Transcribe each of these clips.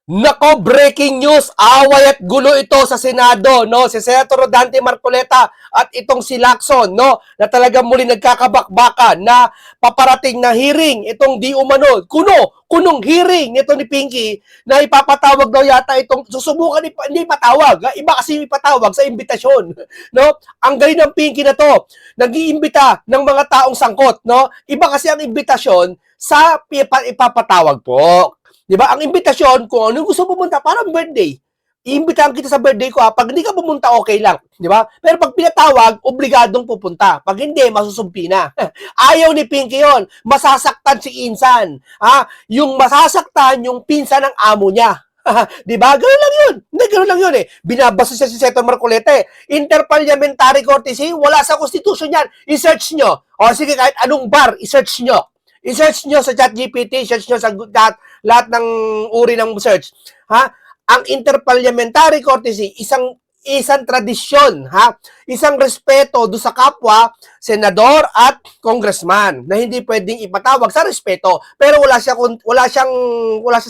Nako, breaking news, away at gulo ito sa Senado, no? Si Senator Dante Marcoleta at itong si Lacson, no? Na talagang muli nagkakabakbakan na paparating na hearing, itong di umano, kunong hearing nito ni Pinky na ipapatawag daw yata itong, susubukan hindi patawag, iba kasi ipatawag sa imbitasyon, no? Ang galing ng Pinky na to, nag-iimbita ng mga taong sangkot, no? Iba kasi ang imbitasyon sa ipapatawag po. Di ba? Ang imbitasyon, kung ano gusto pumunta, parang birthday. Iimbitahan kita sa birthday ko, pag hindi ka pumunta, okay lang. Di ba? Pero pag pinatawag, obligadong pupunta. Pag hindi, masusumpi na. Ayaw ni Pinky yon. Masasaktan si Insan. Yung masasaktan, yung pinsan ng amo niya. Di ba? Ganoon lang yun. Hindi, ganoon lang yun eh. Binabasa siya si Senator Marcoleta eh. Interparliamentary courtesy, wala sa konstitusyon yan. I-search nyo. O sige, kahit anong bar, i-search nyo. I-search nyo sa ChatGPT, search nyo sa lahat ng uri ng search. Ang interparliamentary courtesy, isang tradisyon, isang respeto do sa kapwa, senador at congressman na hindi pwedeng ipatawag sa respeto, pero wala siya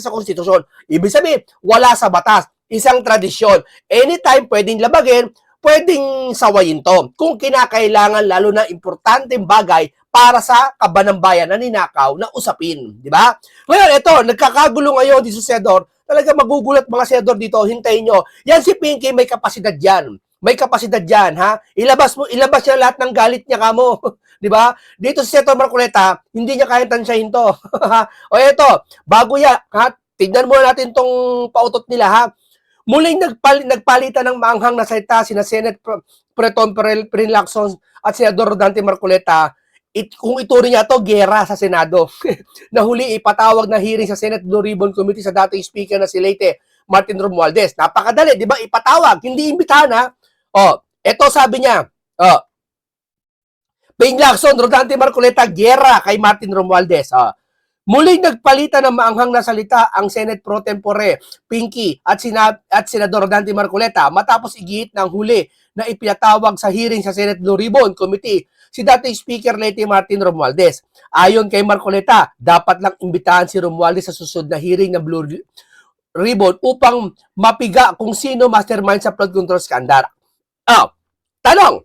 sa konstitusyon. Ibig sabihin, wala sa batas. Isang tradisyon. Anytime pwedeng labagin, pwedeng sawayin to. Kung kinakailangan, lalo na importanteng bagay para sa kaban ng bayan na ninakaw na usapin. Di ba? Ngayon, ito, nagkakagulo ngayon dito sa Senador. Talaga magugulat mga Senador dito. Hintayin nyo. Yan si Pinky, may kapasidad yan. May kapasidad yan, ha? Ilabas niya lahat ng galit niya kamo. Di ba? Dito si Senator Marcoleta, hindi niya kayang tansyahin to. O ito, bago yan, ha? Tignan muna natin tong pautot nila, ha? Muling nagpalitan ng maanghang na salita sina Senate Preton Perrin Lacson at Senador Dante Marcoleta. Kung ituring niya to gera sa Senado. Nahuli ipatawag na hearing sa Senate Blue Ribbon Committee sa dating speaker na si Leyte Martin Romualdez. Napakadali, di ba? Ipatawag, hindi imbitahan ha. Eto sabi niya. Ping Lacson, Rodante Marcoleta, gera kay Martin Romualdez. Muling nagpalitan ng maanghang na salita ang Senate Pro Tempore, Pinky at Senador Dante Marcoleta matapos igihit ng huli na ipinatawag sa hearing sa Senate Blue Ribbon Committee si dating Speaker Leyte Martin Romualdez. Ayon kay Marcoleta, dapat lang imbitahan si Romualdez sa susunod na hearing ng Blue Ribbon upang mapiga kung sino mastermind sa flood control scandal. Tanong,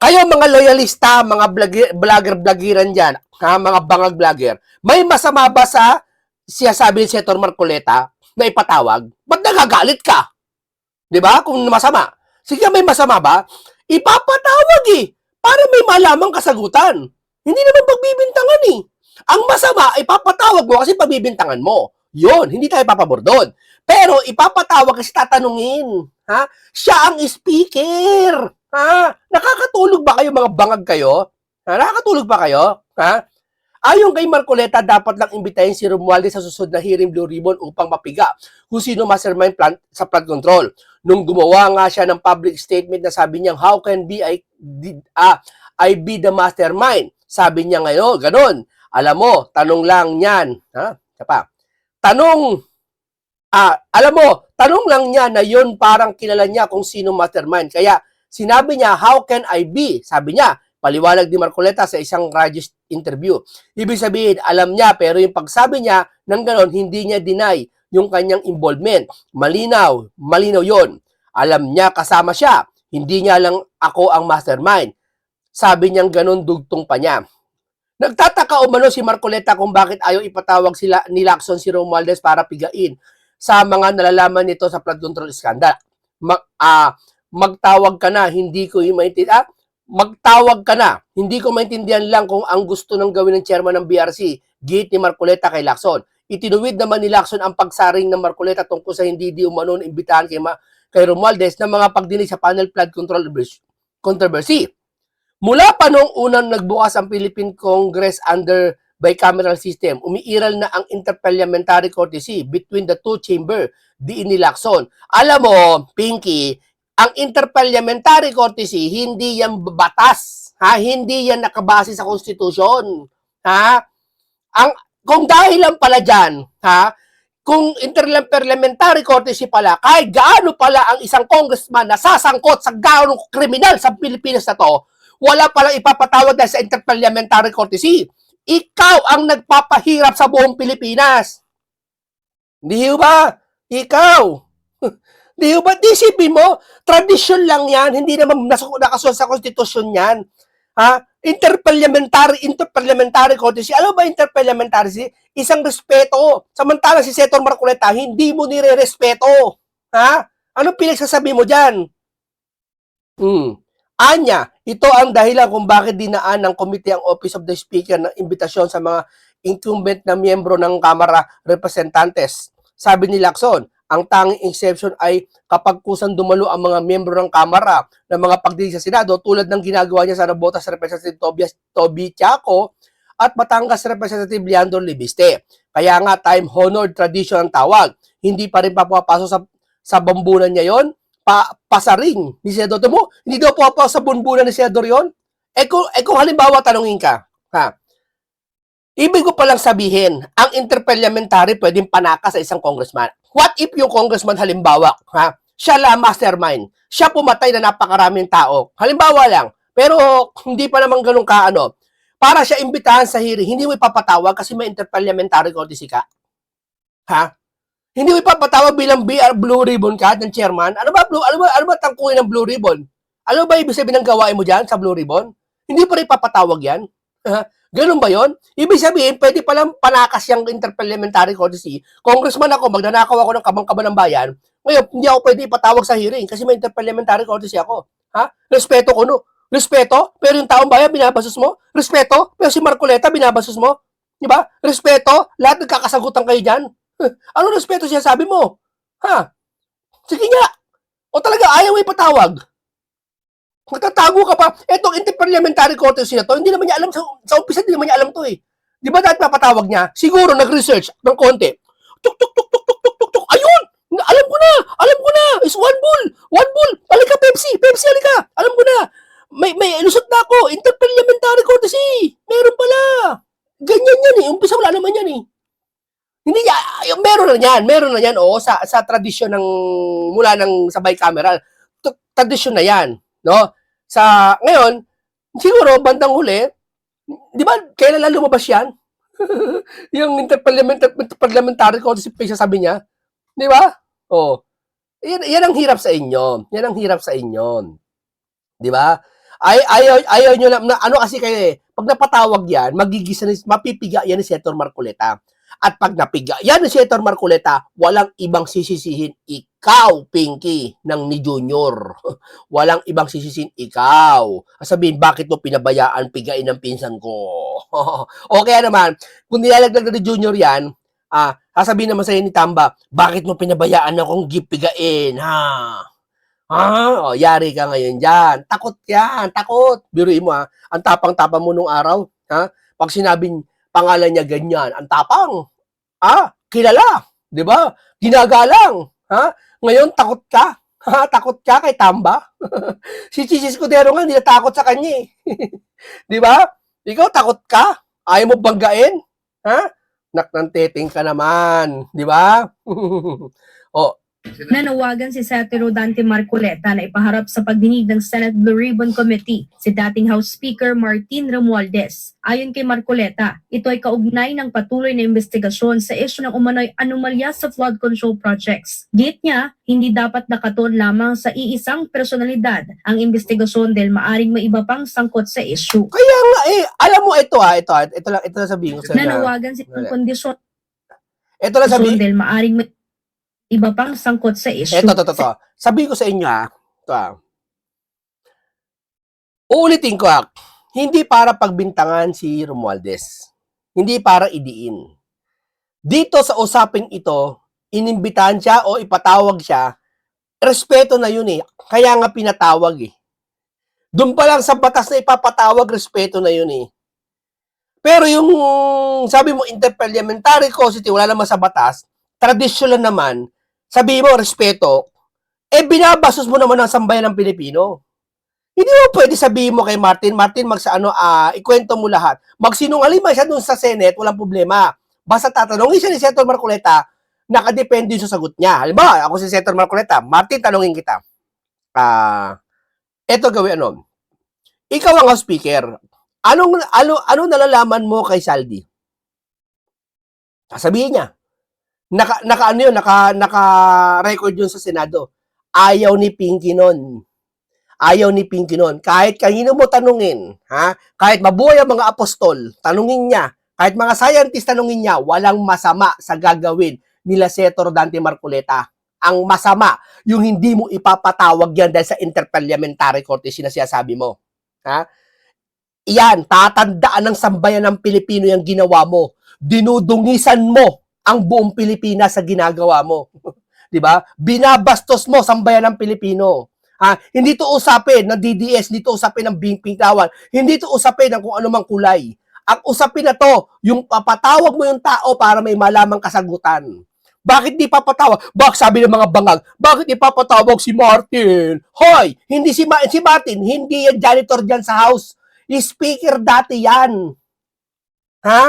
kayo mga loyalista, mga vlogger-vloggeran dyan, mga bangag vlogger, may masama ba sa sabi ni Senator Marcoleta na ipatawag? Ba't nagagalit ka? Di ba? Kung masama. Sige, may masama ba? Ipapatawag eh. Para may malamang kasagutan. Hindi naman pagbibintangan eh. Ang masama, ipapatawag mo kasi pagbibintangan mo. Yun, hindi tayo papabor doon. Pero ipapatawag kasi tatanungin. Siya ang speaker. Nakakatulog ba kayo mga bangag kayo? Nakakatulog ba kayo? Ayon kay Marcoleta, dapat lang imbitahin si Romualdez sa susunod na hearing Blue Ribbon upang mapiga kung sino mastermind plan sa flood control. Nung gumawa nga siya ng public statement na sabi niya, how can I be the mastermind? Sabi niya ngayon, ganun. Alam mo, tanong lang yan. Tanong lang niya na yun parang kilala niya kung sino mastermind. Kaya sinabi niya, how can I be? Sabi niya, paliwanag ni Marcoleta sa isang radio interview. Ibig sabihin, alam niya, pero yung pagsabi niya ng ganon, hindi niya deny yung kanyang involvement. Malinaw yon. Alam niya, kasama siya. Hindi niya lang ako ang mastermind. Sabi niyang ganon, dugtong pa niya. Nagtataka umano si Marcoleta kung bakit ayaw ipatawag sila ni Lacson si Romualdez para pigain sa mga nalalaman nito sa flood control scandal. Magtawag ka na, hindi ko maintindihan. Magtawag ka na. Hindi ko maintindihan lang kung ang gusto ng gawin ng chairman ng BRC, gate ni Marcoleta kay Lacson. Itinuwid naman ni Lacson ang pagsaring ng Marcoleta tungkol sa hindi di umano imbitahan kay Romualdez ng mga pagdinig sa panel flood control controversy. Mula pa noong unang nagbukas ang Philippine Congress under bicameral system, umiiral na ang interparliamentary courtesy between the two chamber, diin ni Lacson. Alam mo, Pinky, ang interparliamentary courtesy, hindi yan batas. Hindi yan nakabase sa konstitusyon. Kung dahil lang pala dyan, kung interparliamentary courtesy pala, kahit gaano pala ang isang congressman na sasangkot sa gaano kriminal sa Pilipinas na to, wala palang ipapatawag dahil sa interparliamentary courtesy. Ikaw ang nagpapahirap sa buong Pilipinas. Di ba? Ikaw. Di ba? Isipin mo, tradisyon lang yan. Hindi naman nakasulat sa konstitusyon yan. Ha? Interparliamentary courtesy. Ano ba interparliamentary? Isang respeto. Samantala si Senator Marcoleta, hindi mo nire-respeto. Ha? Anong pinagsasabi mo dyan? Anya, ito ang dahilan kung bakit dinaan ng committee ang Office of the Speaker ng imbitasyon sa mga incumbent na miyembro ng Kamara Representantes. Sabi ni Lacson, ang tanging exception ay kapag kusang dumalo ang mga miyembro ng Kamara ng mga pagdinig sa Senado tulad ng ginagawa niya sa Navotas Representative Toby Tiaco at Batangas Representative Leandro Libiste. Kaya nga time-honored tradition ang tawag. Hindi pa rin papapasok sa bambunan niya yon, pasaring ni Senador. Mo, hindi daw papasok sa bunbunan ni Senador yon. Kung halimbawa tanungin ka, ha, ibig ko palang sabihin, ang interparliamentary pwedeng panaka sa isang congressman. What if yung congressman halimbawa, ha, siya la mastermind, siya pumatay na napakaraming tao. Halimbawa lang, pero hindi pa naman ganun kaano. Para siya imbitahan sa hearing, hindi mo ipapatawag kasi may interparliamentary courtesy ka. Ha? Hindi mo ipapatawag bilang BR Blue Ribbon ka ng chairman. Ano ba tangkuhin ng Blue Ribbon? Ano ba ibig sabihin ng gawain mo diyan sa Blue Ribbon? Hindi pa rin ipapatawag 'yan. Ganun ba 'yon? Ibig sabihin, pwede palang panakas yung interparliamentary courtesy. Congressman ako, magnanakaw ako ng kabang-kaba ng bayan. Ngayon, hindi ako pwede ipatawag sa hearing kasi may interparliamentary courtesy ako. Ha? Respeto ko no. Respeto, pero yung taong bayan binabasos mo. Respeto, pero si Marcoleta binabasos mo. Di ba? Respeto, lahat nagkakasagutan kayo diyan. Ano respeto siya sabi mo? Ha? Sige nga. O talaga ayaw mo ipatawag? Magtatago ka pa. Etong interparliamentary courtesy na to, hindi naman niya alam, sa umpisa hindi naman niya alam to eh. Di ba dahil papatawag niya? Siguro nag-research ng konti. Tuk, tuk, tuk, tuk, tuk, tuk, tuk, tuk. Ayun! Alam ko na! Is one bull! One bull! Halika, Pepsi! Pepsi, halika! Alam ko na! May lusot na ako! Interparliamentary courtesy! Meron pala! Ganyan yan eh. Umpisa wala naman yan eh. Hindi niya, meron na yan, oo, sa tradisyon ng, mula ng sa bicameral. Tradisyon na yan, no? Ngayon, siguro, bandang huli, di ba, kailan lang lumabas yan? Yung interparliamentary courtesy sabi niya, di ba? Oh. Yan ang hirap sa inyo. Yan ang hirap sa inyo. Di ba? Ayaw nyo lang, ano kasi kayo eh, pag napatawag yan, mapipiga yan ni Senator Marcoleta. At pag napiga yan ni Senator Marcoleta, walang ibang sisisihin ikaw, Pinky, ng ni Junior. Walang ibang sisisihin ikaw. Sabihin, bakit mo pinabayaan pigain ng pinsan ko? O kaya naman, kung nilalaglag na ni Junior yan, sasabihin naman sa'yo ni Tamba, bakit mo pinabayaan akong gipigain, ha? O, yari ka ngayon dyan. Takot yan, takot. Biruin mo ang tapang-tapang mo nung araw, ha? Pag sinabing pangalan niya ganyan, ang tapang, kilala, di ba? Ginagalang, ha? Ngayon, takot ka, ha? Takot ka kay Tamba? Si Chichi Escudero nga, hindi natakot sa kanya, eh. Di ba? Ikaw, takot ka? Ayaw mo banggain? Ha? Naknanteting ka naman, di ba? O, Nanawagan si Senator Dante Marcoleta na ipaharap sa pagdinig ng Senate Blue Ribbon Committee si dating House Speaker Martin Romualdez. Ayon kay Marcoleta, ito ay kaugnay ng patuloy na investigasyon sa isyu ng umano'y anomalya sa flood control projects. Git niya, hindi dapat nakatuon lamang sa iisang personalidad ang investigasyon dahil maaring may iba pang sangkot sa isyu. Kaya nga alam mo ito lang sabihin ko sa Nanawagan si kondisyon. Ito lang sabihin dahil maaring may iba pang sangkot sa issue. Ito. Sabi ko sa inyo uulitin ko hindi para pagbintangan si Romualdez. Hindi para idiin. Dito sa usaping ito, inimbitahan siya o ipatawag siya, respeto na yun eh. Kaya nga pinatawag eh. Doon pa lang sa batas na ipapatawag, respeto na yun eh. Pero yung sabi mo interparliamentary courtesy, wala naman sa batas, traditional naman, sabi mo, respeto, binabasos mo naman ang sambayan ng Pilipino. Hindi mo pwede sabihin mo kay Martin, ikwento mo lahat. Magsinungaling man siya dun sa Senate, walang problema. Basta tatanungin siya ni Senator Marcoleta, nakadepende yung sagot niya. Halimbawa, ako si Senator Marcoleta, Martin, tanungin kita. Eto gawin, ikaw ang speaker. Ano nalalaman mo kay Saldi? Sasabihin niya, naka-record yun sa Senado. Ayaw ni Pinky nun. Ayaw ni Pinky nun. Kahit kanino mo tanungin, ha? Kahit mabuhay ang mga apostol, tanungin niya. Kahit mga scientist, tanungin niya, walang masama sa gagawin nila Senator Dante Marcoleta. Ang masama, yung hindi mo ipapatawag yan dahil sa interparliamentary court yung sinasabi mo. Ha? Iyan, tatandaan ng sambayan ng Pilipino yung ginawa mo. Dinudungisan mo ang buong Pilipinas sa ginagawa mo. 'Di ba? Binabastos mo sambayan ng Pilipino. Hindi to usapin ng DDS, hindi to usapin ng Bingpingtawan, hindi to usapin ng kung anumang kulay. Ang usapin na to, yung papatawag mo yung tao para may malamang kasagutan. Bakit di papatawag? Bakit sabi ng mga bangag, bakit di papatawag si Martin? Hoy, hindi si Martin, hindi yan janitor dyan sa house. Speaker dati yan. Ha?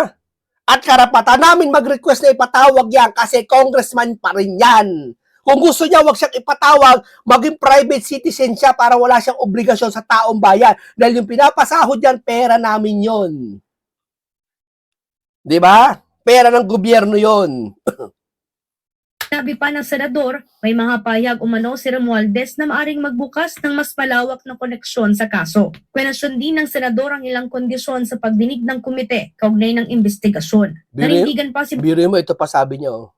At karapatan namin mag-request na ipatawag yan kasi congressman pa rin yan. Kung gusto niya, wag siyang ipatawag, maging private citizen siya para wala siyang obligasyon sa taong bayan. Dahil yung pinapasahod yan, pera namin yon. Di ba? Pera ng gobyerno yon. Sabi pa ng senador, may mga payag umano si Romualdez na maaring magbukas ng mas malawak na koneksyon sa kaso. Kwenasyon din ng senador ang ilang kondisyon sa pagdinig ng komite kaugnay ng investigasyon. Nanindigan pa si Biro mo, ito pa sabi niya. Oh.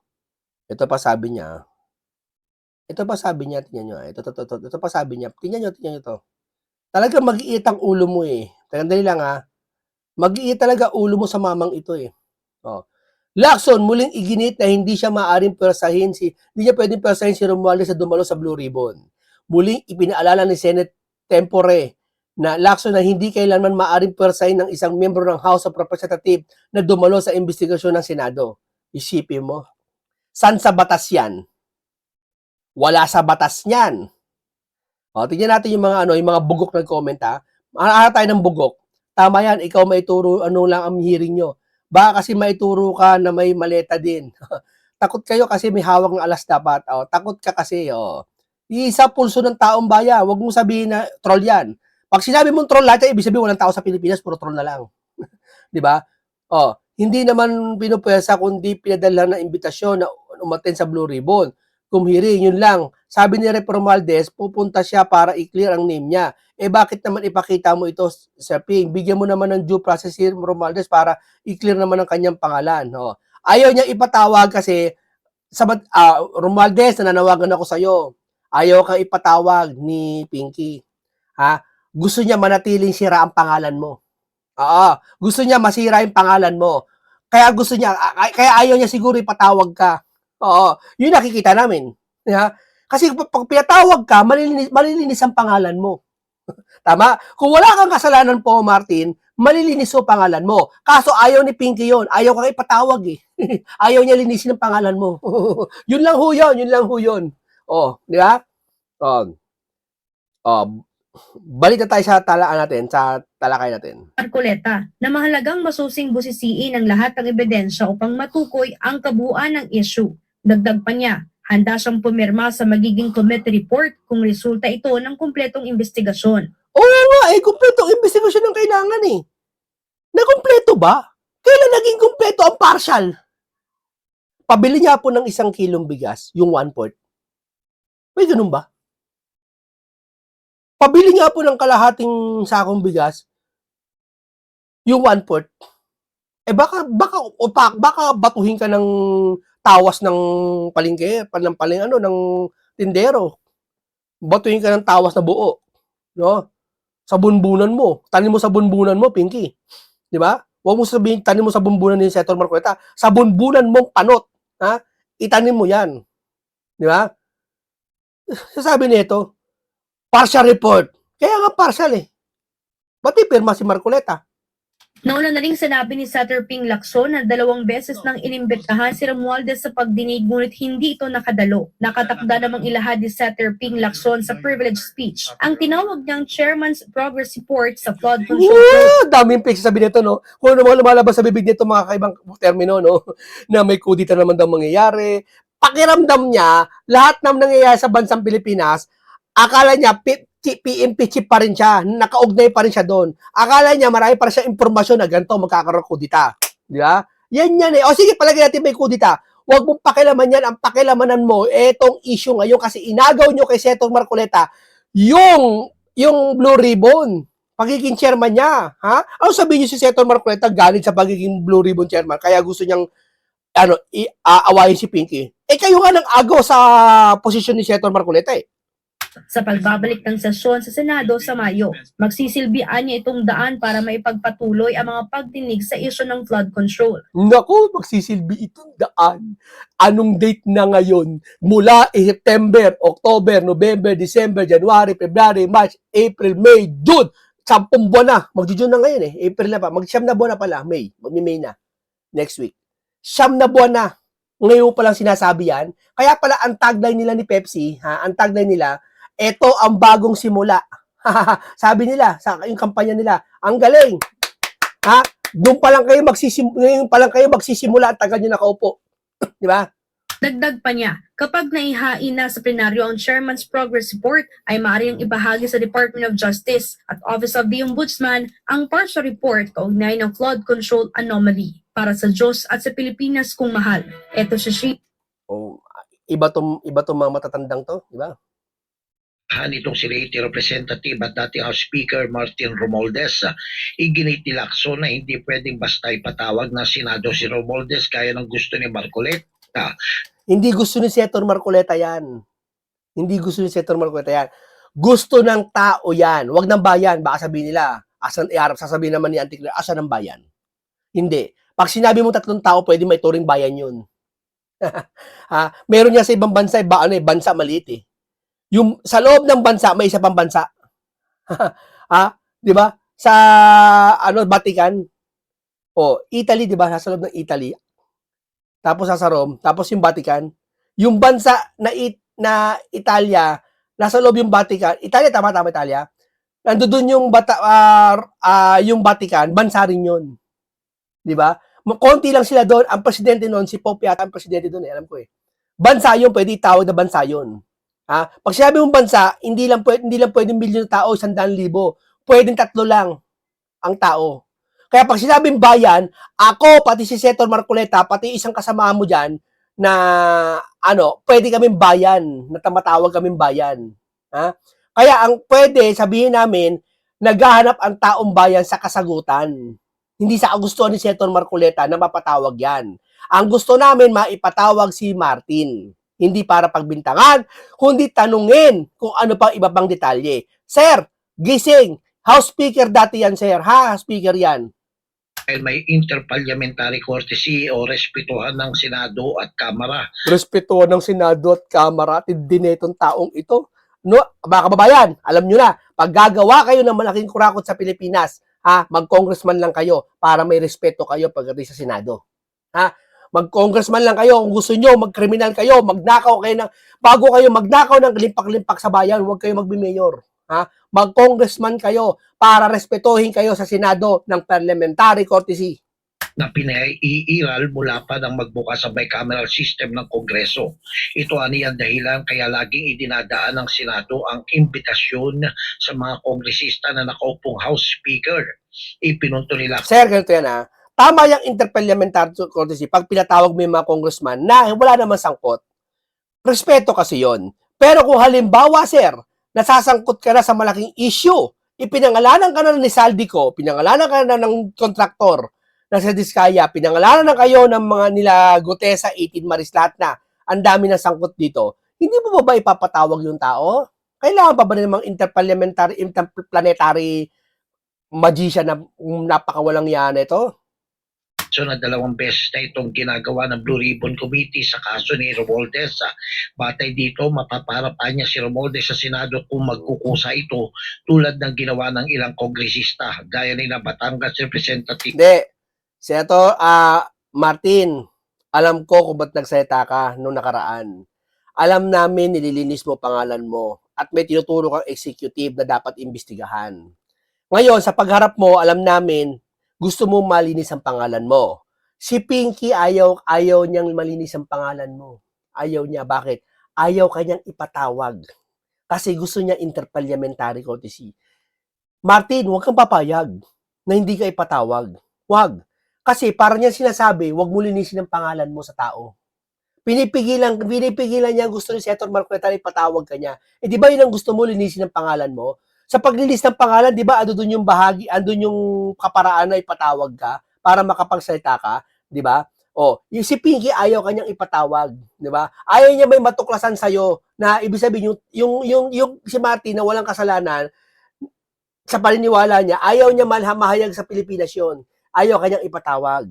Ito pa sabi niya. Ito pa sabi niya, tingnan niyo. Ito pa sabi niya. Tingnan niyo to. Talaga mag-iit ang ulo mo eh. Dali lang ha. Mag-iit talaga ulo mo sa mamang ito eh. Oh. Lacson muling iginit na hindi siya maaaring hindi niya pwedeng persahin si Romualdez sa dumalo sa Blue Ribbon. Muling ipinaalala ni Senate Tempore na Lacson na hindi kailanman maaaring persahin ng isang miyembro ng House of Representatives na dumalo sa investigasyon ng Senado. Isipin mo. San sa batas yan? Wala sa batas niyan. O, tingnan natin yung mga bugok na comment ha. Ano tayo ng bugok? Tama yan, ikaw maituro lang ang hearing nyo. Baka kasi maituro ka na may maleta din. Takot kayo kasi may hawak ng alas dapat. O, takot ka kasi. O. Isa pulso ng taong bayan. Huwag mong sabihin na troll yan. Pag sinabi mong troll lahat, ibig sabihin walang tao sa Pilipinas, puro troll na lang. Di ba? O, hindi naman pinupwesa kundi pinadala ng imbitasyon na umattend sa Blue Ribbon. Kung hearing, yun lang. Sabi ni Rep. Romualdez, pupunta siya para i-clear ang name niya. Bakit naman ipakita mo ito sa Ping? Bigyan mo naman ng due process si Romualdez para i-clear naman ang kanyang pangalan. O. Ayaw niya ipatawag kasi, Romualdez, nananawagan ako sa'yo. Ayaw kang ipatawag ni Pinky. Ha? Gusto niya manatiling sira ang pangalan mo. Oo. Gusto niya masira yung pangalan mo. Kaya ayaw niya siguro ipatawag ka. Oo, yun nakikita namin. Yeah? Kasi pag pinatawag ka, malilinis ang pangalan mo. Tama? Kung wala kang kasalanan po, Martin, malilinis ang pangalan mo. Kaso ayaw ni Pinky yun. Ayaw kang ipatawag eh. Ayaw niya linisin ang pangalan mo. Yun lang ho yun. Oh, di ba? Balik na tayo sa talakay natin. Marcoleta na mahalagang masusing busisiin ang lahat ng ebidensya upang matukoy ang kabuuan ng issue. Dagdag pa niya, handa siyang pumirma sa magiging committee report kung resulta ito ng kumpletong investigasyon. Oo nga, kumpletong investigasyon ang kailangan eh. Nakumpleto ba? Kailan naging kumpleto ang partial? Pabili niya po ng 1 kilong bigas, yung 1/4. May ganun ba? Pabili nga po ng kalahating sakong bigas, yung 1/4. Baka batuhin ka ng tawas ng palengke, ng tindero. Batuhin ka ng tawas na buo, no? Sa bunbunan mo. Tanim mo sa bunbunan mo, Pinky. 'Di ba? Huwag mo sabihin tanim mo sa bunbunan ni Senator Marcoleta. Sa bunbunan mong panot, ha? Itanim mo 'yan. 'Di ba? Sasabi nito, partial report. Kaya nga partial eh. Ba't ipirma si Marcoleta? Nauna na rin sinabi ni Senator Ping Lacson na 2 beses nang inimbitahan si Romualdez sa pagdinig ngunit hindi ito nakadalo. Nakatakda namang ilahad ni Senator Ping Lacson sa privilege speech ang tinawag niyang Chairman's Progress Report sa flood control. Daming picture sabi nito, no? Kung ano mga lumalabas sa bibig nito, mga kaibang termino, no? Na may kudita naman daw mangyayari. Pakiramdam niya, lahat ng nangyayari sa bansang Pilipinas, akala niya, PMP chip pa rin siya, nakaugnay pa rin siya doon. Akala niya marami pa rin siya impormasyon na ganito magkakaroon kudita. Di ba? Yan eh. O sige, palagay natin may kudita. Huwag mong pakialaman yan. Ang pakilamanan mo, etong issue ngayon kasi inagaw nyo kay Senator Marcoleta yung Blue Ribbon. Pagiging chairman niya. Ha? Ano sabihin niyo si Senator Marcoleta galing sa pagiging Blue Ribbon chairman kaya gusto niyang aawayin si Pinky? Kayo nga nang agaw sa posisyon ni Senator Marcoleta eh. Sa pagbabalik ng sesyon sa Senado sa Mayo, magsisilbian niya itong daan para maipagpatuloy ang mga pagdinig sa isyu ng flood control. Naku, magsisilbi itong daan. Anong date na ngayon? Mula September, October, November, December, January, February, March, April, May, June. 10 buwan na. Mag-June na ngayon eh. April na pa. Mag-siyam na buwan na pala. May. Mag-May na. Next week. 9 na buwan na. Ngayon pa lang sinasabi yan. Kaya pala ang tagline nila ni Pepsi, ang tagline nila, eto ang bagong simula. Sabi nila, sa yung kampanya nila, ang galing. Ha? Doon pa lang kayo magsisimula at tagal nyo nakaupo. Di ba? Dagdag pa niya, kapag naihain na sa plenaryo ang Chairman's Progress Report, ay maaaring ibahagi sa Department of Justice at Office of the Ombudsman ang partial report kaugnay ng flood control anomaly. Para sa Diyos at sa Pilipinas kung mahal. Eto si Shi. Oh, iba tong mga matatandang to, di ba? Nitong si Leyte Representative at dating House Speaker Martin Romualdez, iginit ni Lacson na hindi pwedeng basta ipatawag ng Senado si Romualdez kaya ng gusto ni Marcoleta. Hindi gusto ni Senator Marcoleta yan. Hindi gusto ni Senator Marcoleta yan. Gusto ng tao yan. Huwag ng bayan. Baka sabihin nila, sasabihin naman ni Antique, asa ng bayan? Hindi. Pag sinabi mo 3 tao, pwede may turing bayan yun. Meron niya sa ibang bansa, bansa maliit eh. Yung sa loob ng bansa, may isa pang bansa. Di ba? Sa Vatican. Italy, di ba? Sa loob ng Italy. Tapos sa Rome, tapos yung Vatican. Yung bansa na Italia, nasa loob yung Vatican. Italia, tama Italia. Nandoon yung Vatican, bansa rin yun. Di ba? Konti lang sila doon. Ang presidente noon, si Pope yata ang presidente doon, alam ko eh. Bansa yun, pwede itawag na bansa yun. Pag sinabi mong bansa, hindi lang pwedeng milyon na tao, 100,000. Pwedeng 3 lang ang tao. Kaya pag sinabing bayan, ako, pati si Senator Marcoleta, pati isang kasama mo dyan, na pwede kaming bayan, na tamatawag kaming bayan. Kaya ang pwede, sabihin namin, naghahanap ang taong bayan sa kasagutan. Hindi sa kagustuhan ni Senator Marcoleta na mapatawag yan. Ang gusto namin, maipatawag si Martin. Hindi para pagbintangan, kundi tanungin kung ano pang iba pang detalye. Sir, gising. House Speaker dati yan, sir. House Speaker yan. Dahil may interparliamentary courtesy o respetuhan ng Senado at Kamara. Respetuhan ng Senado at Kamara, tindinetong taong ito. No, mga kababayan, alam nyo na, pag gagawa kayo ng malaking kurakot sa Pilipinas, mag-congressman lang kayo para may respeto kayo pagdating sa Senado. Mag-congressman lang kayo kung gusto nyo, mag-criminal kayo, magnakaw kayo bago kayo magnakaw ng limpak-limpak sa bayan, huwag kayo magbi-mayor. Mag-congressman kayo para respetuhin kayo sa Senado ng parliamentary courtesy. Na pinaiiral mula pa ng magbukas sa bicameral system ng Kongreso. Ito ang dahilan kaya laging idinadaan ng Senado ang imbitasyon sa mga kongresista na nakaupong House Speaker. Ipinunto nila. Sir, ganito yan Tama yung interparliamentary courtesy pag pinatawag mo yung mga congressman na wala naman sangkot. Respeto kasi yon. Pero kung halimbawa, sir, nasasangkot ka na sa malaking issue, ipinangalanan ka na ni Saldico, pinangalanan ka na ng kontraktor na sa Diskaya, pinangalanan na kayo ng mga nila Gutesa, 18 Maris, lahat na. Ang dami na sangkot dito. Hindi mo ba ipapatawag yung tao? Kailangan pa ba namang interplanetary magician na napakawalang yan ito? So na 2 beses na itong ginagawa ng Blue Ribbon Committee sa kaso ni Romualdez. Batay dito, mapaparapan niya si Romualdez sa Senado kung magkukusa ito tulad ng ginawa ng ilang kongresista gaya ni na Batangas Representative. Hindi. Senator Martin, alam ko kung ba't nagsalita ka noong nakaraan. Alam namin nililinis mo pangalan mo at may tinuturo kang executive na dapat imbestigahan. Ngayon, sa pagharap mo, alam namin gusto mo malinis ang pangalan mo. Si Pinky ayaw niyang malinis ang pangalan mo. Ayaw niya. Bakit? Ayaw kanyang ipatawag. Kasi gusto niya interparliamentary courtesy. Martin, huwag kang papayag na hindi ka ipatawag. Huwag. Kasi para niya sinasabi, huwag mo linisin ang pangalan mo sa tao. Pinipigilan niya gusto ni Senator Marcoleta na ipatawag ka niya. Eh, di ba yun ang gusto mo, linisin ng pangalan mo? Sa paglilis ng pangalan, di ba, ando doon yung bahagi, ando yung kaparaan na ipatawag ka para makapagsalita ka, di ba? O, yung si Pinky ayaw kanyang ipatawag, di ba? Ayaw niya may matuklasan sa'yo na ibig sabihin yung si Martin na walang kasalanan sa paniniwala niya, ayaw niya mahayag sa Pilipinas yun. Ayaw kanyang ipatawag.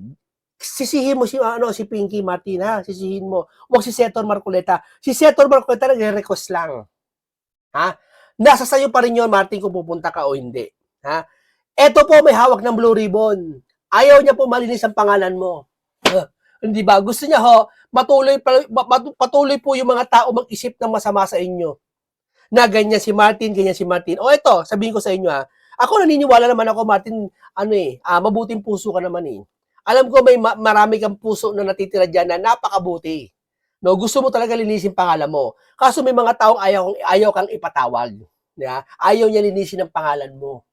Sisihin mo si Pinky Martin, ha? Sisihin mo. Huwag si Senator Marcoleta. Si Senator Marcoleta nagre-request lang. Ha? Nasa sayo pa rin yun, Martin, kung pupunta ka o hindi. Ha? Eto po, may hawak ng blue ribbon. Ayaw niya po malinis ang pangalan mo. Hindi ba? Gusto niya patuloy po yung mga tao mag-isip ng masama sa inyo. Na ganyan si Martin, ganyan si Martin. O eto, sabihin ko sa inyo, ha? Ako naniniwala naman ako, Martin, mabuting puso ka naman eh. Alam ko may marami kang puso na natitira dyan na napakabuti. No, gusto mo talaga linisin pangalan mo. Kaso may mga taong ayaw kang ipatawag. Yeah? Ayaw niya linisin ang pangalan mo.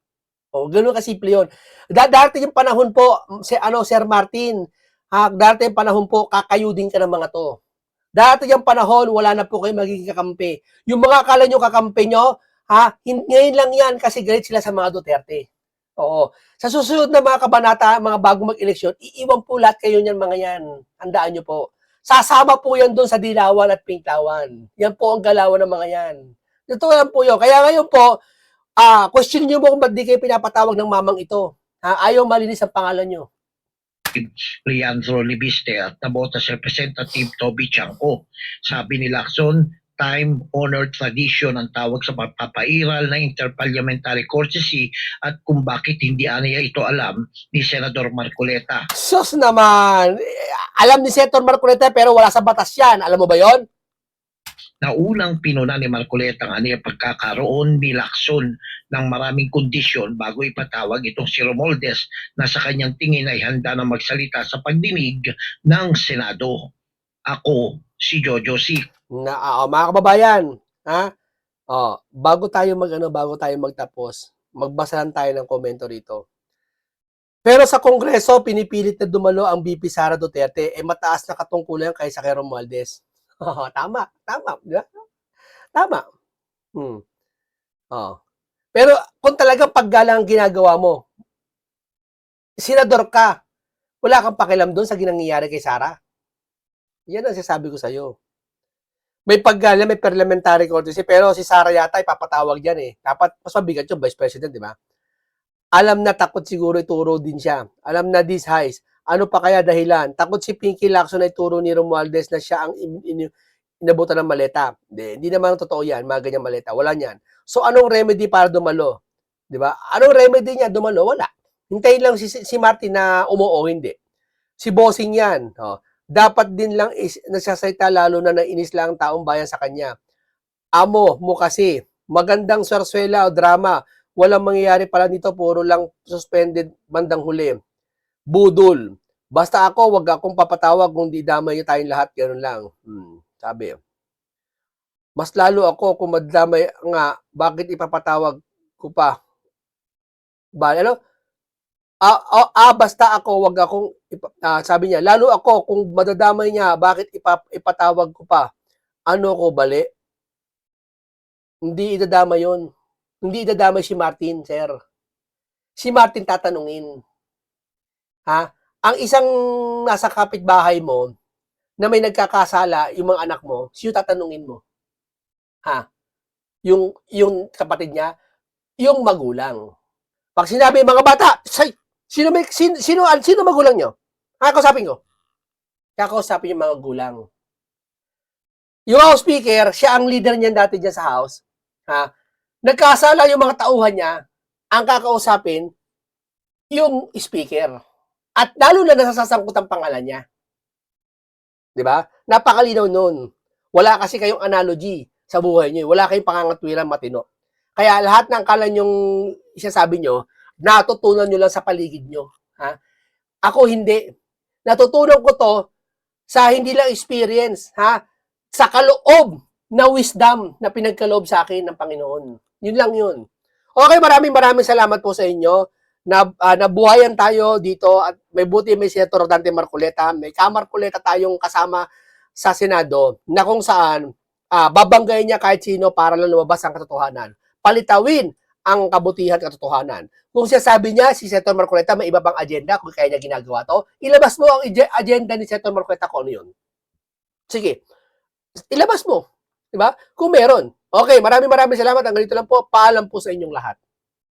O, ganoon kasimple yun. Darating yung panahon po, Sir Martin, darating yung panahon po, kakayudin ka ng mga to. Darating yung panahon, wala na po kayo magiging kakampi. Yung mga akala nyo kakampi nyo, ngayon lang yan kasi galit sila sa mga Duterte. Oo. Sa susunod na mga kabanata, mga bagong mag-eleksyon, iiwan po lahat kayo niyan mga yan. Handaan nyo po. Sasama po yan doon sa Dilawan at Pinklawan. Yan po ang galawan ng mga yan. Ito yan po yun. Kaya ngayon po, question nyo mo kung ba't di kayo pinapatawag ng mamang ito. Ayaw malinis ang pangalan nyo. Leandro Libiste at nabota si Representative Toby Chanco. Sabi ni Lacson, time-honored tradition ang tawag sa pagpapairal na interparliamentary courtesy at kung bakit hindi niya ito alam ni Senador Marcoleta. Sus naman! Alam ni Senator Marcoleta pero wala sa batas yan. Alam mo ba yon? Na unang pinuna ni Marcoleta ang aniyang pagkakaroon ni Lacson ng maraming kondisyon bago ipatawag itong si Romualdez na sa kanyang tingin ay handa na magsalita sa pagdinig ng Senado. Ako, si Jojo C. Mga kababayan, bago tayo magtapos, magbasa lang tayo ng komento rito. Pero sa Kongreso, pinipilit na dumalo ang VP Sara Duterte, mataas na katungkulan kaysa kay Romualdez. Tama. Diba? Tama. Pero kung talagang paggalang ang ginagawa mo, senador ka, wala kang pakialam doon sa ginangyayari kay Sara. Yan ang sasabi ko sa'yo. May paggalang, may parliamentary courtesy, pero si Sara yata ipapatawag dyan eh. Dapat mas mabigat yung vice president, di ba? Alam na takot siguro ituro din siya. Alam na this highs. Ano pa kaya dahilan? Takot si Pinky Lacson na ituro ni Romualdez na siya ang inabutan ng maleta. Hindi naman totoo yan, mga ganyang maleta. Wala niyan. So, anong remedy para dumalo? Di ba? Anong remedy niya dumalo? Wala. Hintayin lang si Martin na umuo, hindi. Si Bossing yan. Dapat din lang nagsasalita lalo na nainis lang ang taong bayan sa kanya. Amo mo kasi, magandang swarswela o drama. Walang mangyayari pala dito, puro lang suspended bandang huli. Budol. Basta ako, wag akong papatawag kung di damay niyo tayong lahat, ganoon lang. Sabi. Mas lalo ako kung madamay nga, bakit ipapatawag ko pa? Basta ako, wag akong, sabi niya, lalo ako kung madadamay niya, bakit ipatawag ko pa? Ano ko, bali? Hindi idadamay yon. Hindi idadamay si Martin, sir. Si Martin tatanungin. Ang isang nasa kapitbahay mo, na may nagkakasala, yung mga anak mo, sino tatanungin mo? Yung kapatid niya, yung magulang. Pag sinabi mga bata, sino magulang nyo? Kakausapin ko. Kakausapin yung mga gulang. Yung House Speaker, siya ang leader niyan dati dyan sa House. Nagkasala yung mga tauhan niya, ang kakausapin, yung Speaker. At lalo na nasasangkot ang pangalan niya. Diba? Napakalinaw nun. Wala kasi kayong analogy sa buhay niyo. Wala kayong pangangatwiran matino. Kaya lahat ng kala nyong isasabi nyo, natutunan nyo lang sa paligid nyo. Ako hindi. Natutunan ko to sa hindi lang experience, sa kaloob na wisdom na pinagkaloob sa akin ng Panginoon. Yun lang yun. Okay, maraming salamat po sa inyo. Nabuhayan tayo dito at may buti may Senator Dante Marcoleta, may Marcoleta tayong kasama sa Senado na kung saan babanggayin niya kahit sino para lang lumabas ang katotohanan. Palitawin ang kabutihan at katotohanan. Kung siya sabi niya, si Senator Marcoleta may iba pang agenda kung kaya niya ginagawa to, ilabas mo ang agenda ni Senator Marcoleta kung ano yun. Sige, ilabas mo. Diba? Kung meron. Okay, maraming salamat. Ang ganito lang po. Paalam po sa inyong lahat.